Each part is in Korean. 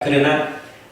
그러나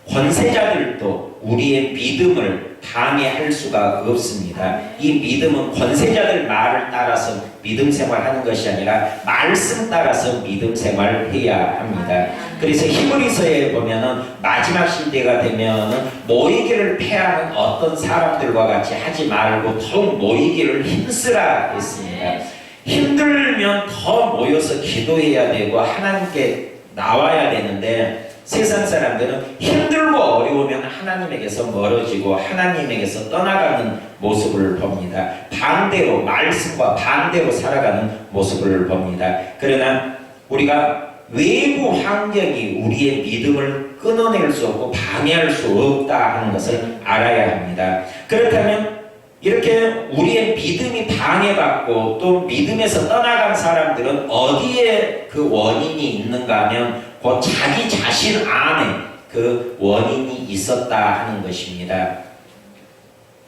권세자들도 우리의 믿음을 방해할 수가 없습니다. 이 믿음은 권세자들 말을 따라서 믿음 생활하는 것이 아니라 말씀 따라서 믿음 생활해야 합니다. 그래서 히브리서에 보면은 마지막 시대가 되면은 모이기를 패하는 어떤 사람들과 같이 하지 말고 더욱 모이기를 힘쓰라 했습니다. 힘들면 더 모여서 기도해야 되고 하나님께 나와야 되는데 세상 사람들은 힘들고 어려우면 하나님에게서 멀어지고 하나님에게서 떠나가는 모습을 봅니다. 반대로 말씀과 반대로 살아가는 모습을 봅니다. 그러나 우리가 외부 환경이 우리의 믿음을 끊어낼 수 없고 방해할 수 없다 하는 것을 알아야 합니다. 그렇다면 이렇게 우리의 믿음이 방해받고 또 믿음에서 떠나간 사람들은 어디에 그 원인이 있는가 하면 곧 자기 자신 안에 그 원인이 있었다 하는 것입니다.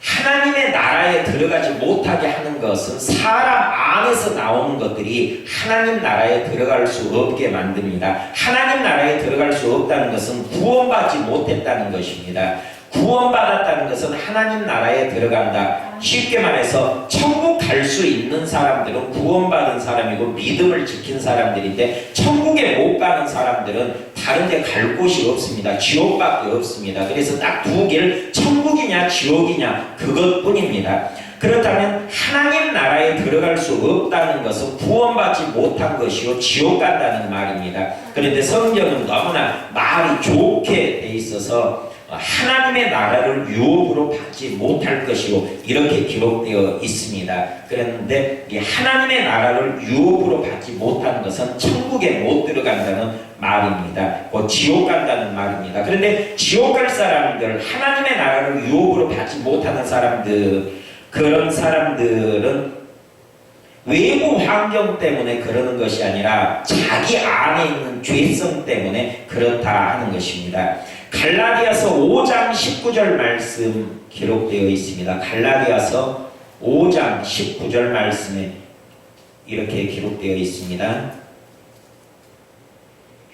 하나님의 나라에 들어가지 못하게 하는 것은 사람 안에서 나오는 것들이 하나님 나라에 들어갈 수 없게 만듭니다. 하나님 나라에 들어갈 수 없다는 것은 구원받지 못했다는 것입니다. 구원받았다는 것은 하나님 나라에 들어간다. 쉽게 말해서 천국 갈 수 있는 사람들은 구원받은 사람이고 믿음을 지킨 사람들인데 천국에 못 가는 사람들은 다른 데 갈 곳이 없습니다. 지옥밖에 없습니다. 그래서 딱 두 길, 천국이냐 지옥이냐 그것뿐입니다. 그렇다면 하나님 나라에 들어갈 수 없다는 것은 구원받지 못한 것이요 지옥 간다는 말입니다. 그런데 성경은 너무나 말이 좋게 돼 있어서 하나님의 나라를 유업으로 받지 못할 것이요 이렇게 기록되어 있습니다. 그런데 이 하나님의 나라를 유업으로 받지 못하는 것은 천국에 못 들어간다는 말입니다. 지옥 간다는 말입니다. 그런데 지옥 갈 사람들, 하나님의 나라를 유업으로 받지 못하는 사람들, 그런 사람들은 외부 환경 때문에 그러는 것이 아니라 자기 안에 있는 죄성 때문에 그렇다 하는 것입니다. 갈라디아서 5장 19절 말씀 기록되어 있습니다. 갈라디아서 5장 19절 말씀에 이렇게 기록되어 있습니다.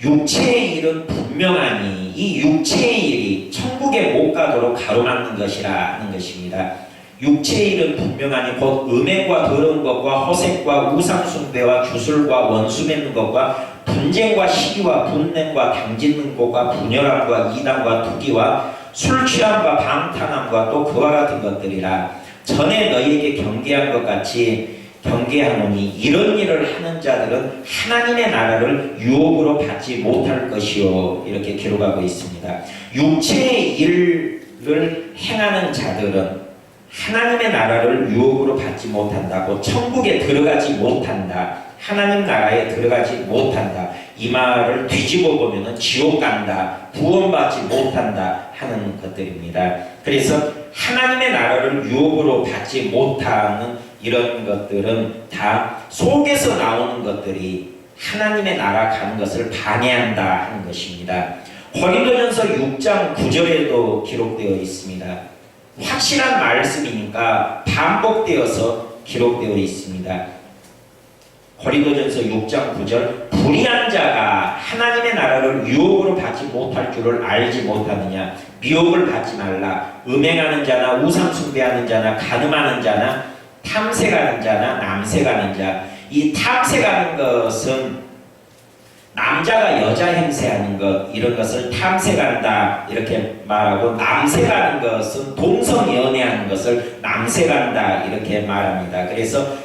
육체의 일은 분명하니 이 육체의 일이 천국에 못 가도록 가로막는 것이라 하는 것입니다. 육체의 일은 분명하니 곧 음행과 더러운 것과 허색과 우상숭배와 주술과 원수 맺는 것과 분쟁과 시기와 분냄과 당짓는 것과 분열함과 이단과 투기와 술 취함과 방탕함과 또 그와 같은 것들이라. 전에 너희에게 경계한 것 같이 경계하노니 이런 일을 하는 자들은 하나님의 나라를 유업으로 받지 못할 것이요 이렇게 기록하고 있습니다. 육체의 일을 행하는 자들은 하나님의 나라를 유업으로 받지 못한다고 천국에 들어가지 못한다. 하나님 나라에 들어가지 못한다. 이 말을 뒤집어 보면은 지옥 간다. 구원받지 못한다 하는 것들입니다. 그래서 하나님의 나라를 유업으로 받지 못하는 이런 것들은 다 속에서 나오는 것들이 하나님의 나라 가는 것을 방해한다 하는 것입니다. 고린도전서 6장 9절에도 기록되어 있습니다. 확실한 말씀이니까 반복되어서 기록되어 있습니다. 고린도전서 6장 9절 불의한 자가 하나님의 나라를 유업으로 받지 못할 줄을 알지 못하느냐. 미혹을 받지 말라. 음행하는 자나 우상 숭배하는 자나 간음하는 자나 탐색하는 자나 남색하는 자. 이 탐색하는 것은 남자가 여자 행세하는 것, 이런 것을 탐색한다 이렇게 말하고, 남색하는 것은 동성연애하는 것을 남색한다 이렇게 말합니다. 그래서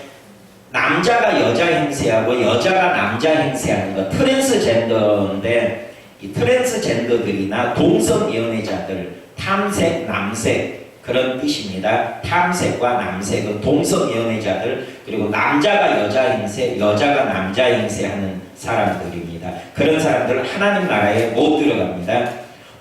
남자가 여자 행세하고 여자가 남자 행세하는 것, 트랜스젠더인데 이 트랜스젠더들이나 동성연애자들, 탐색, 남색 그런 뜻입니다. 탐색과 남색은 동성연애자들, 그리고 남자가 여자 행세, 여자가 남자 행세하는 사람들입니다. 그런 사람들은 하나님 나라에 못 들어갑니다.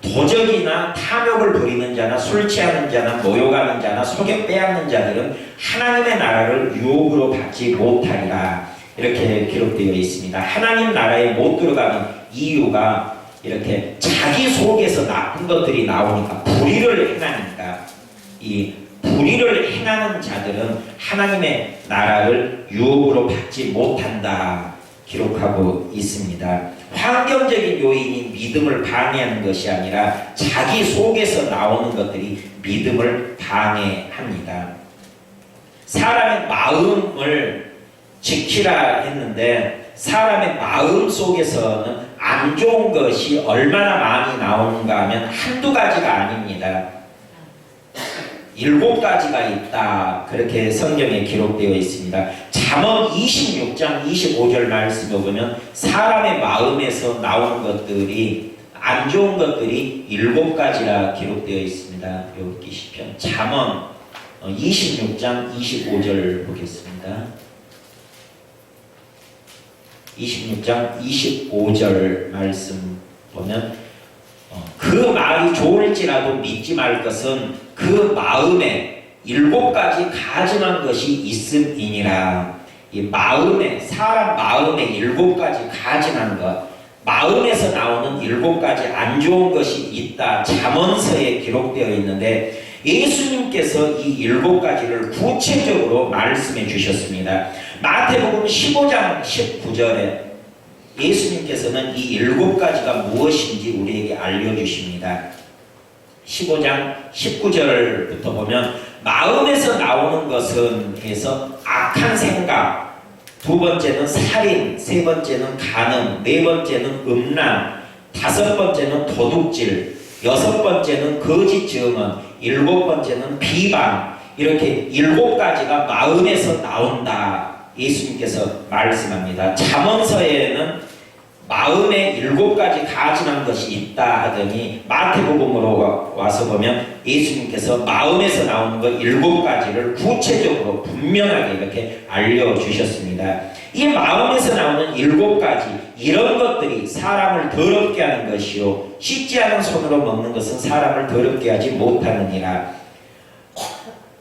도적이나 탐욕을 부리는 자나 술 취하는 자나 모욕하는 자나 속여 빼앗는 자들은 하나님의 나라를 유업으로 받지 못하리라 이렇게 기록되어 있습니다. 하나님 나라에 못 들어가는 이유가 이렇게 자기 속에서 나쁜 것들이 나오니까, 불의를 행하니까. 이 불의를 행하는 자들은 하나님의 나라를 유업으로 받지 못한다 기록하고 있습니다. 환경적인 요인이 믿음을 방해하는 것이 아니라 자기 속에서 나오는 것들이 믿음을 방해합니다. 사람의 마음을 지키라 했는데 사람의 마음 속에서는 안 좋은 것이 얼마나 많이 나오는가 하면 한두 가지가 아닙니다. 7가지가 있다. 그렇게 성경에 기록되어 있습니다. 잠언 26장 25절 말씀을 보면 사람의 마음에서 나오는 것들이 안 좋은 것들이 7가지라 기록되어 있습니다. 여기 시편 잠언 26장 25절 보겠습니다. 26장 25절 말씀 보면 그 말이 좋을지라도 믿지 말 것은 그 마음에 7가지 가증한 것이 있음이니라. 이 마음에 사람 마음에 7가지 가증한 것, 마음에서 나오는 7가지 안 좋은 것이 있다. 잠언서에 기록되어 있는데 예수님께서 이 7가지를 구체적으로 말씀해 주셨습니다. 마태복음 15장 19절에 예수님께서는 이 7가지가 무엇인지 우리에게 알려주십니다. 15장 19절부터 보면 마음에서 나오는 것은 해서 악한 생각, 2번째는 살인, 3번째는 간음, 4번째는 음란, 5번째는 도둑질, 6번째는 거짓 증언, 7번째는 비방, 이렇게 7가지가 마음에서 나온다. 예수님께서 말씀합니다. 잠언서에는 마음에 7가지 가증한 것이 있다 하더니 마태복음으로 와서 보면 예수님께서 마음에서 나오는 것 7가지를 구체적으로 분명하게 이렇게 알려주셨습니다. 이 마음에서 나오는 7가지 이런 것들이 사람을 더럽게 하는 것이요 씻지 않은 손으로 먹는 것은 사람을 더럽게 하지 못하느니라.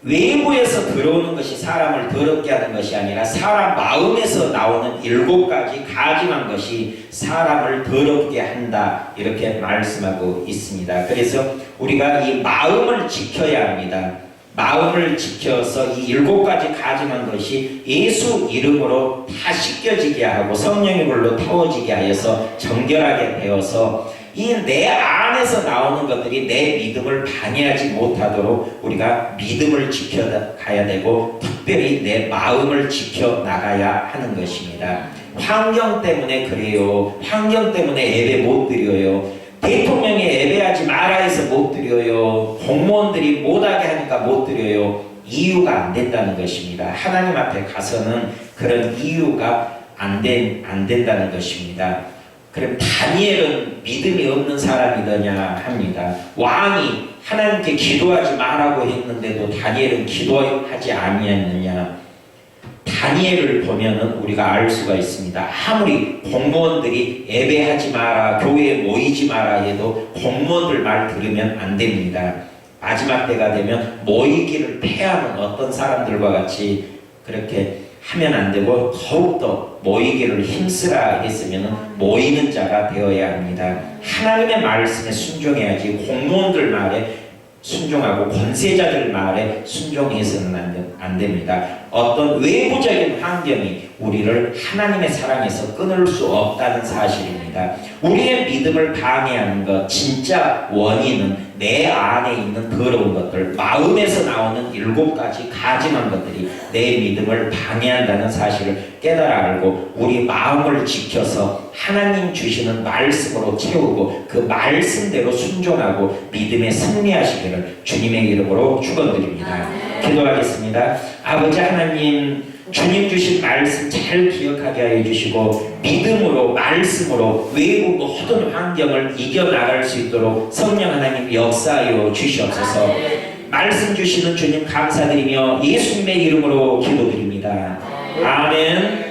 외부에서 들어오는 것이 사람을 더럽게 하는 것이 아니라 사람 마음에서 나오는 7가지 가증한 것이 사람을 더럽게 한다. 이렇게 말씀하고 있습니다. 그래서 우리가 이 마음을 지켜야 합니다. 마음을 지켜서 이 7가지 가증한 것이 예수 이름으로 다 씻겨지게 하고 성령의 불로 태워지게 하여서 정결하게 되어서 이 내 안에서 나오는 것들이 내 믿음을 방해하지 못하도록 우리가 믿음을 지켜가야 되고 특별히 내 마음을 지켜나가야 하는 것입니다. 환경 때문에 그래요. 환경 때문에 예배 못 드려요. 대통령이 예배하지 마라 해서 못 드려요. 공무원들이 못하게 하니까 못 드려요. 이유가 안 된다는 것입니다. 하나님 앞에 가서는 그런 이유가 안 된다는 것입니다. 그럼 다니엘은 믿음이 없는 사람이더냐 합니다. 왕이 하나님께 기도하지 말라고 했는데도 다니엘은 기도하지 아니했느냐. 다니엘을 보면은 우리가 알 수가 있습니다. 아무리 공무원들이 예배하지 마라, 교회에 모이지 마라 해도 공무원들 말 들으면 안 됩니다. 마지막 때가 되면 모이기를 패하는 어떤 사람들과 같이 그렇게 하면 안 되고 더욱더 모이기를 힘쓰라 했으면 모이는 자가 되어야 합니다. 하나님의 말씀에 순종해야지 공무원들 말에 순종하고 권세자들 말에 순종해서는 안 됩니다. 어떤 외부적인 환경이 우리를 하나님의 사랑에서 끊을 수 없다는 사실입니다. 우리의 믿음을 방해하는 것 진짜 원인은 내 안에 있는 더러운 것들, 마음에서 나오는 7가지 가증한 것들이 내 믿음을 방해한다는 사실을 깨달아 알고 우리 마음을 지켜서 하나님 주시는 말씀으로 채우고 그 말씀대로 순종하고 믿음에 승리하시기를 주님의 이름으로 축원드립니다. 기도하겠습니다. 아버지 하나님, 주님 주신 말씀 잘 기억하게 하여 주시고 믿음으로 말씀으로 외부 모든 환경을 이겨나갈 수 있도록 성령 하나님 역사하여 주시옵소서. 말씀 주시는 주님 감사드리며 예수님의 이름으로 기도드립니다. 아멘.